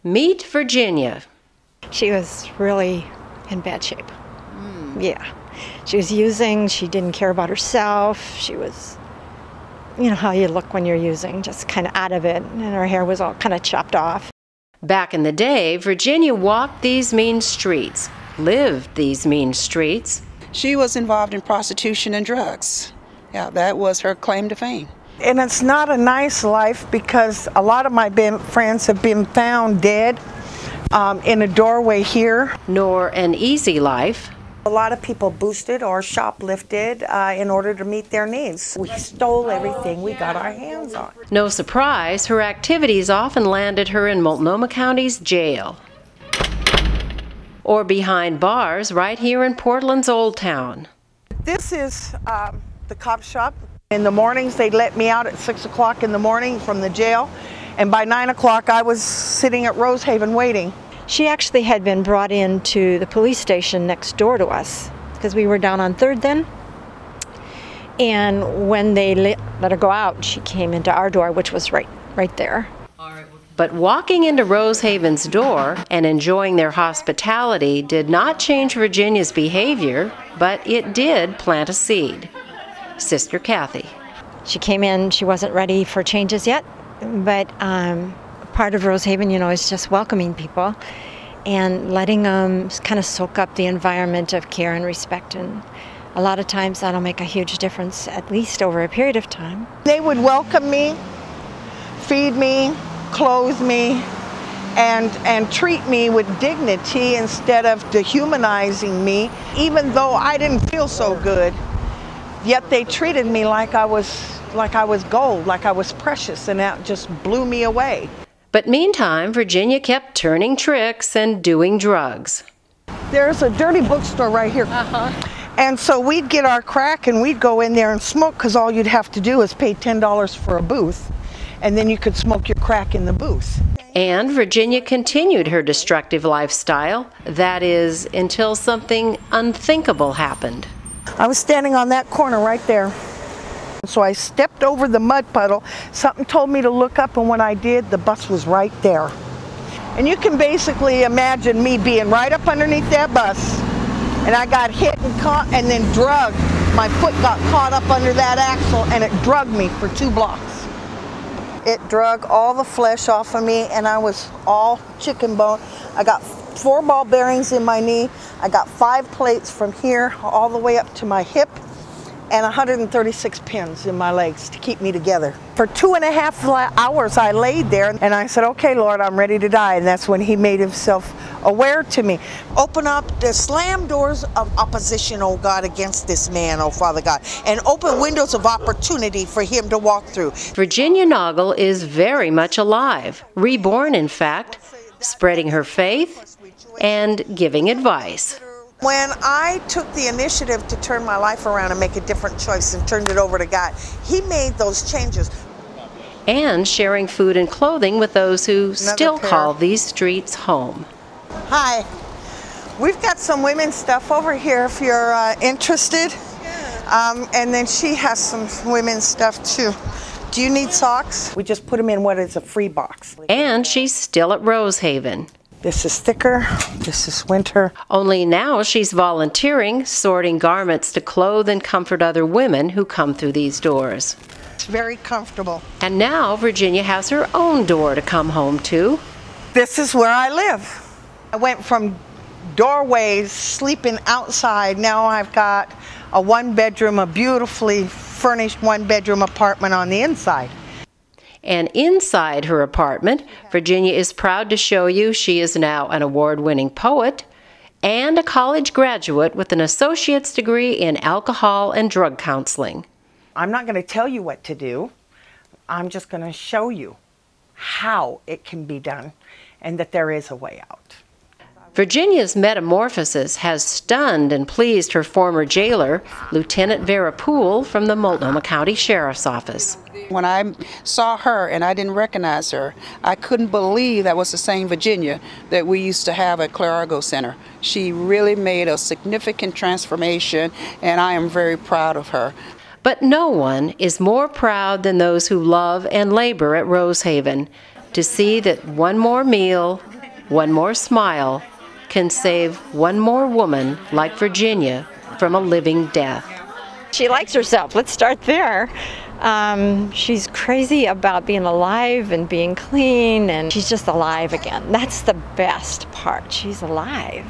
Meet Virginia. She was really in bad shape. Yeah. She was using, she didn't care about herself. She was, you know how you look when you're using, just kind of out of it, and her hair was all kind of chopped off. Back in the day, Virginia walked these mean streets, lived these mean streets. She was involved in prostitution and drugs. Yeah, that was her claim to fame. And it's not a nice life because a lot of my friends have been found dead in a doorway here. Nor an easy life. A lot of people boosted or shoplifted in order to meet their needs. We stole everything we got our hands on. No surprise, her activities often landed her in Multnomah County's jail. Or behind bars right here in Portland's Old Town. This is the cop shop. In the mornings, they'd let me out at 6 o'clock in the morning from the jail, and by 9 o'clock I was sitting at Rosehaven waiting. She actually had been brought into the police station next door to us because we were down on 3rd then. And when they let her go out, she came into our door, which was right there. But walking into Rosehaven's door and enjoying their hospitality did not change Virginia's behavior, but it did plant a seed. Sister Kathy. She came in, she wasn't ready for changes yet, but part of Rosehaven, you know, is just welcoming people and letting them kind of soak up the environment of care and respect. And a lot of times that'll make a huge difference, at least over a period of time. They would welcome me, feed me, clothe me, and treat me with dignity instead of dehumanizing me, even though I didn't feel so good. Yet they treated me like I was gold, like I was precious, and that just blew me away. But meantime, Virginia kept turning tricks and doing drugs. There's a dirty bookstore right here. And so we'd get our crack and we'd go in there and smoke, because all you'd have to do is pay $10 for a booth, and then you could smoke your crack in the booth. And Virginia continued her destructive lifestyle, that is, until something unthinkable happened. I was standing on that corner right there. So I stepped over the mud puddle. Something told me to look up, and when I did, the bus was right there. And you can basically imagine me being right up underneath that bus, and I got hit and caught and then drugged. My foot got caught up under that axle, and it drugged me for 2 blocks. It drug all the flesh off of me, and I was all chicken bone. I got 4 ball bearings in my knee. I got 5 plates from here all the way up to my hip, and 136 pins in my legs to keep me together. For 2.5 hours I laid there, and I said, okay, Lord, I'm ready to die. And that's when he made himself aware to me. Open up the slam doors of opposition, oh God, against this man, oh Father God, and open windows of opportunity for him to walk through. Virginia Noggle is very much alive, reborn in fact, spreading her faith and giving advice. When I took the initiative to turn my life around and make a different choice and turned it over to God, he made those changes. And sharing food and clothing with those who still call these streets home. Hi, we've got some women's stuff over here if you're interested. And then she has some women's stuff too. Do you need socks? We just put them in what is a free box. And she's still at Rosehaven. This is thicker, this is winter. Only now she's volunteering, sorting garments to clothe and comfort other women who come through these doors. It's very comfortable. And now Virginia has her own door to come home to. This is where I live. I went from doorways, sleeping outside. Now I've got a 1-bedroom, a beautifully furnished 1-bedroom apartment on the inside. And inside her apartment, Virginia is proud to show you she is now an award-winning poet and a college graduate with an associate's degree in alcohol and drug counseling. I'm not going to tell you what to do. I'm just going to show you how it can be done and that there is a way out. Virginia's metamorphosis has stunned and pleased her former jailer, Lieutenant Vera Poole from the Multnomah County Sheriff's Office. When I saw her and I didn't recognize her, I couldn't believe that was the same Virginia that we used to have at Clarago Center. She really made a significant transformation, and I am very proud of her. But no one is more proud than those who love and labor at Rosehaven to see that one more meal One more smile can save one more woman like Virginia from a living death. She likes herself. Let's start there. She's crazy about being alive and being clean, and she's just alive again. That's the best part. She's alive.